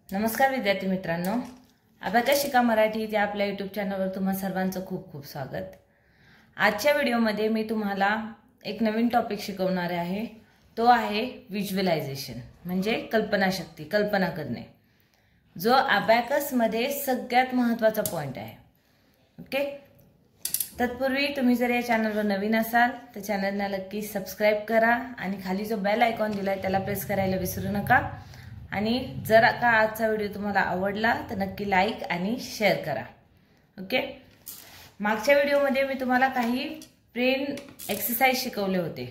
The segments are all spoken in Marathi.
नमस्कार विद्यार्थी मित्रांनो, अबॅकस शिका मराठी या आपल्या यूट्यूब चॅनलवर तुम्हा सर्वांचं खूप खूप स्वागत। आजच्या व्हिडिओमध्ये मी तुम्हाला एक नवीन टॉपिक शिकवणार आहे। तो आहे व्हिज्युअलायझेशन, म्हणजे कल्पनाशक्ती, कल्पना करणे, जो अबॅकस मध्ये सगळ्यात महत्त्वाचा पॉइंट आहे। ओके, तत्पूर्वी तुम्ही जर या चॅनलवर नवीन असाल तर चॅनलला नक्की सबस्क्राइब करा आणि खाली जो बेल आयकॉन दिलाय त्याला प्रेस करायला विसरू नका। आणि जर का आजचा व्हिडिओ तुम्हाला आवडला तर नक्की लाईक आणि शेअर करा। ओके, मागच्या व्हिडिओमध्ये मी तुम्हाला काही ब्रेन एक्सरसाइज शिकवले होते।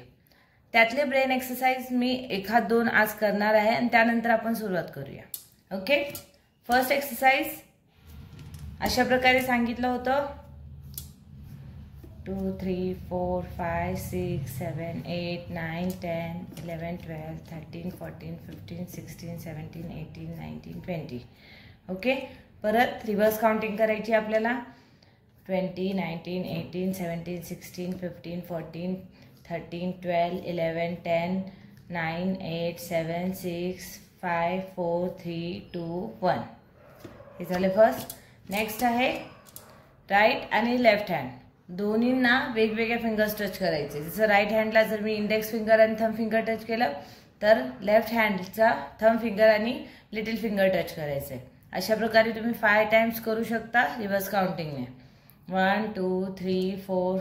त्यातले ब्रेन एक्सरसाइज मी एखाद दोन आज करणार आहे आणि त्यानंतर आपण सुरुवात करूया। ओके, फर्स्ट एक्सरसाइज अशा प्रकारे सांगितलं होतं 2 3 4 5 6 7 8 9 10 11 12 13 14 15 16 17 18 19 20। ओके, परत रिवर्स काउंटिंग करायची आपल्याला। 20 19 18 17 16 15 14 13 12 11 10 9 8 7 6 5 4 3 2 1। हे झाले फर्स्ट। नेक्स्ट आहे राईट आणि लेफ्ट हँड दोन्हींना वेगवेगळे फिंगर्स टच करायचे। जसं राईट हँडला जर मी इंडेक्स फिंगर आणि थंब फिंगर टच केलं तर लेफ्ट हँडचा थंब फिंगर आणि लिटिल फिंगर टच करायचे। अशा प्रकारे तुम्ही 5 टाइम्स करू शकता रिवर्स काउंटिंगने। 1 2 3 4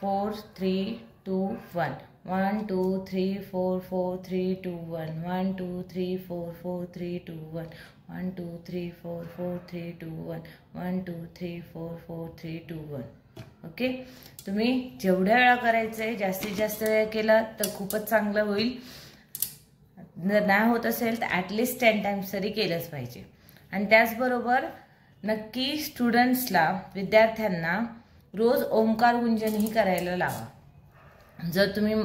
4 3 2 1 1 2 3 4 4 3 2 1 1 2 3 4 4 3 2 1 1 2 3 4 4 3 2 1 1 2 3 4 4 3 2 1। ओके, तुम्ही जेवढ्या वेळा करायचंय जास्तीत जास्त वेळ केला तर खूपच चांगलं होईल। जर नाही होत असेल तर ॲटलिस्ट 10 टाइम्स तरी केलंच पाहिजे। आणि त्याचबरोबर नक्की स्टुडंट्सला, विद्यार्थ्यांना रोज ओंकार गुंजनही करायला लावा। जर तुम्ही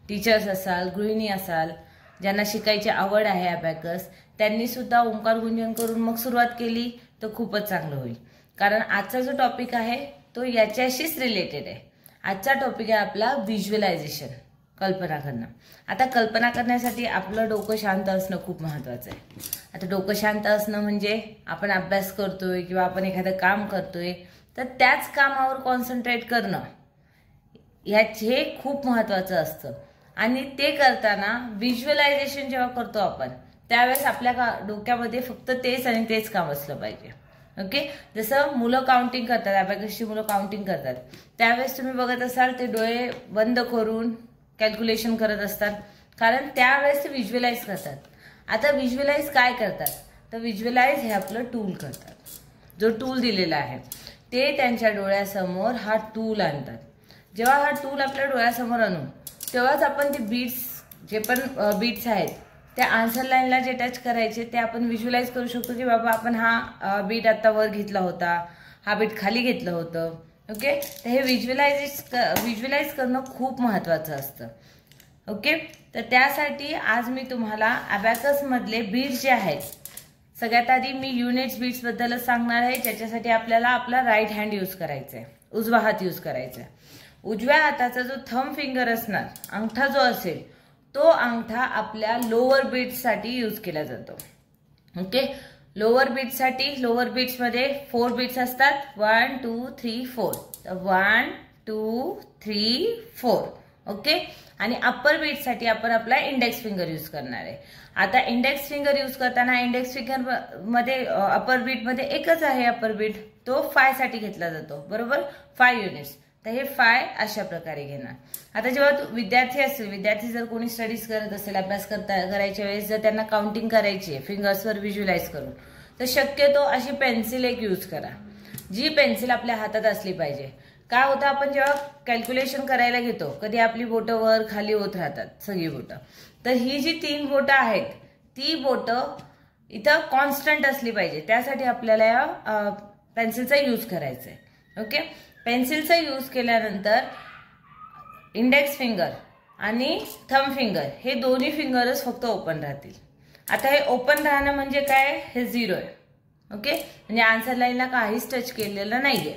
टीचर्स असाल, गृहिणी असाल, ज्यांना शिकायची आवड आहे अबॅकस, त्यांनी सुद्धा ओंकार गुंजन करून मग सुरुवात केली तर खूपच चांगलं होईल। कारण आजचा जो टॉपिक आहे तो याच्याशीच रिलेटेड आहे। आजचा टॉपिक आहे आपला व्हिज्युअलायझेशन, कल्पना करणं। आता कल्पना करण्यासाठी आपलं डोकं शांत असणं खूप महत्त्वाचं आहे। आता डोकं शांत असणं म्हणजे आपण अभ्यास करतोय किंवा आपण एखादं काम करतोय तर त्याच कामावर कॉन्सन्ट्रेट करणं हे खूप महत्त्वाचं असतं। आणि ते करताना व्हिज्युअलायझेशन जेव्हा करतो आपण त्यावेळेस आपल्या डोक्यामध्ये फक्त तेच आणि तेच काम असलं पाहिजे। ओके, जसं मुलं काउंटिंग करतात, अबॅकसची मुलं काउंटिंग करतात त्यावेळेस तुम्ही बघत असाल ते डोळे बंद करून कॅल्क्युलेशन करत असतात, कारण त्यावेळेस ते व्हिज्युअलाइज करतात। आता व्हिज्युअलाइज काय करतात तर व्हिज्युअलाइज हे आपलं टूल करतात। जो टूल दिलेला आहे ते त्यांच्या डोळ्यासमोर हा टूल आणतात। जेव्हा हा टूल आपल्या डोळ्यासमोर आणू तेव्हाच आपण ते बीट्स, जे पण बीट्स आहेत त्या आन्सर लाईनला जे टच करायचे ते आपण व्हिज्युअलाइज करू शकतो की बाबा आपण हा बीट आता वर घेतला होता, हा बीट खाली घेतलं होतं। ओके, तर हे व्हिज्युअलाइज करणं खूप महत्त्वाचं असतं। ओके, तर त्यासाठी आज मी तुम्हाला अबॅकस मधले बीट्स जे आहेत, सगळ्यात आधी मी युनिट्स बीट्स बद्दलच सांगणार आहे, ज्याच्यासाठी आपल्याला आपला राईट हँड यूज करायचा आहे, उजवा हात यूज करायचा आहे। उजव्या हाताचा जो थंब फिंगर असणार, अंगठा जो असेल तो अंगठा आपल्या लोअर बीट्ससाठी यूज केला जातो। ओके, लोअर बीट्ससाठी, लोअर बीट्समध्ये 4 बीट्स असतात, 1 2 3 4। तर 1 2 3 4। ओके, आणि अप्पर बीटसाठी आपण आपला इंडेक्स फिंगर यूज करणार आहे। आता इंडेक्स फिंगर यूज करताना इंडेक्स फिंगर मध्ये अप्पर बीट मध्ये एकच आहे अप्पर बीट, तो 5 साठी घेतला जातो, बरोबर, 5 युनिट्स। तर हे 5 अशा प्रकारे घेणार। आता जेव्हा विद्यार्थी असेल, विद्यार्थी जर कोणी स्टडीज करत असेल, अभ्यास करायच्या वेळेस जर त्यांना काउंटिंग करायची आहे फिंगर्सवर व्हिज्युअलाइज करून, तर शक्यतो अशी पेन्सिल एक यूज करा, जी पेन्सिल आपल्या हातात असली पाहिजे। काय होतं, आपण जेव्हा कॅल्क्युलेशन करायला घेतो कधी आपली बोटं वर खाली होत राहतात सगळी बोटं, तर ही जी 3 बोटं आहेत ती बोटं इथं कॉन्स्टंट असली पाहिजे, त्यासाठी आपल्याला या पेन्सिलचा यूज करायचा आहे। ओके, पेन्सिलचा यूज केल्यानंतर इंडेक्स फिंगर आणि थंब फिंगर हे दोन्ही फिंगरच फक्त ओपन राहतील। आता हे ओपन राहणं म्हणजे काय, हे 0 आहे। ओके, म्हणजे आन्सर लाईनला काहीच टच केलेलं नाहीये।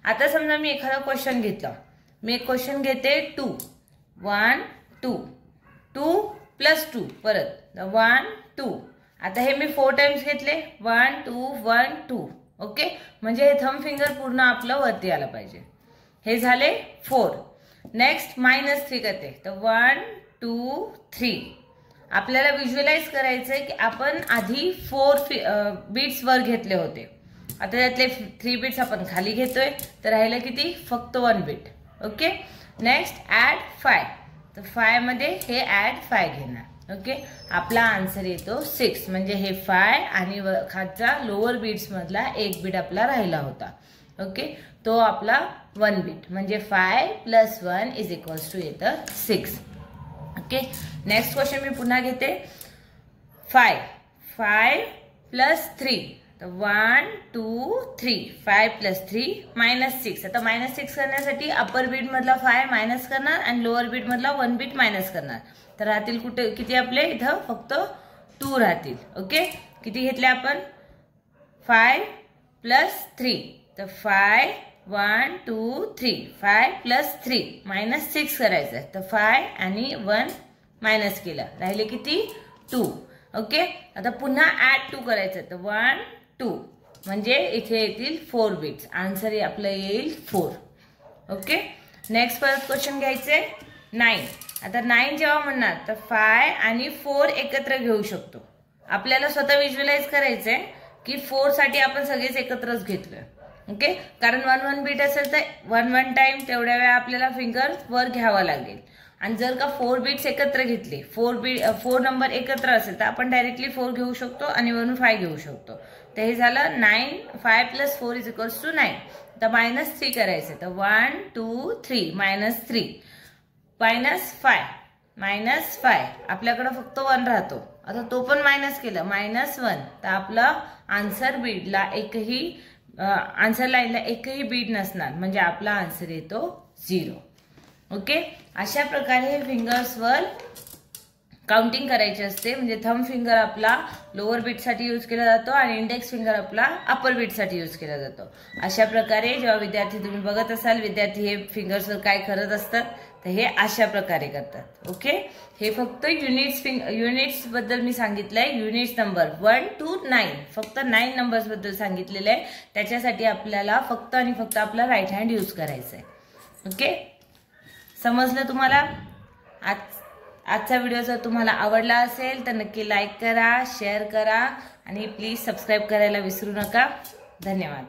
आता समजा मी एखादा क्वेश्चन घेतला, मी एक क्वेश्चन घेते 2 1 2 2 + 2, परत 1 2 आता हे मी 4 टाइम्स घेतले, 1 2 1 2. ओके, म्हणजे हे थंब फिंगर पूर्ण आपलं वरती आलं पाहिजे. हे झाले 4. नेक्स्ट -3 करते, तर 1 2 3. आपल्याला व्हिज्युअलाइज करायचंय की आपण आधी 4 बीट्स वर घेतले होते, आता त्यातले 3 बीट्स आपण खाली घेतोय, तर राहिलं किती, फक्त 1 बीट. ओके, नेक्स्ट ऍड 5, तर 5 मध्ये हे ऍड 5 घेणार. ओके, आपला आन्सर येतो 6. म्हणजे हे 5 आणि खालचा लोअर बीट्स मधला 1 बीट आपला राहिला होता. ओके, तो आपला 1 बीट, म्हणजे 5 + 1 = येतं 6. ओके, नेक्स्ट क्वेश्चन मी पुन्हा घेते. 5 + 3, तर 1 2 3. 5 + 3 -6. आता -6 करण्यासाठी अपर बीट मधला 5 मायनस करणार आणि लोअर बीट मधला 1 बीट मायनस करणार. तर राहतील कुठे किती आपले, इथं फक्त 2 राहतील. ओके, किती घेतले आपण, 5 + 3, तर 5 1 2 3. 5 + 3 -6 करायचं, तर 5 आणि 1 मायनस केलं, राहिले किती, 2. ओके, आता पुन्हा ऍड 2 करायचं, तर 1 2, म्हणजे इथे येतील 4 बीट्स. आन्सर आपलं येईल 4. ओके, नेक्स्ट परत क्वेश्चन घ्यायचे 9. आता 9 जेव्हा म्हणणार, तर 5 आणि 4 एकत्र घेऊ शकतो. आपल्याला स्वतः व्हिज्युअलाइज करायचंय की 4 साठी आपण सगळेच एकत्रच घेतलोय. ओके, कारण 1 बीट असेल तर 1 टाइम तेवढ्या वेळा आपल्याला फिंगर वर घ्यावा लागेल. आणि जर का 4 बीट्स एकत्र घेतले, 4 नंबर एकत्र असेल, तर आपण डायरेक्टली 4 घेऊ शकतो आणि वरून 5 घेऊ शकतो. तर हे झालं 9. 5 + 4 = 9. तर -3 करायचं, तर 1 2 3 -3. -5 आपल्याकडे फक्त 1 राहतो. आता तो पण मायनस केलं, -1. तर आपला आन्सर बीटला आन्सर लाईनला एकही बीट नसणार, म्हणजे आपला आन्सर येतो 0. ओके, अशा प्रकारे फिंगर्सवर काउंटिंग करायची असते. म्हणजे थंब फिंगर आपला लोअर बीट साठी यूज केला जातो आणि इंडेक्स फिंगर आपला अपर बीट साठी यूज केला जातो. अशा प्रकारे जेव्हा विद्यार्थी तुम्ही बघत असाल, विद्यार्थी हे फिंगर्सवर काय करत असतात, तर हे अशा प्रकारे करतात. ओके, हे फक्त युनिट्स बद्दल मी सांगितलंय. युनिट्स नंबर 1 to 9, फक्त 9 नंबर्स बद्दल सांगितलेलं आहे. त्याच्यासाठी आपल्याला फक्त आणि फक्त आपला राईट हँड यूज करायचा आहे. ओके, समजलं तुम्हाला? आजचा व्हिडिओ जर तुम्हाला आवडला असेल तर नक्की लाईक करा, शेअर करा आणि प्लीज सबस्क्राईब करायला विसरू नका. धन्यवाद.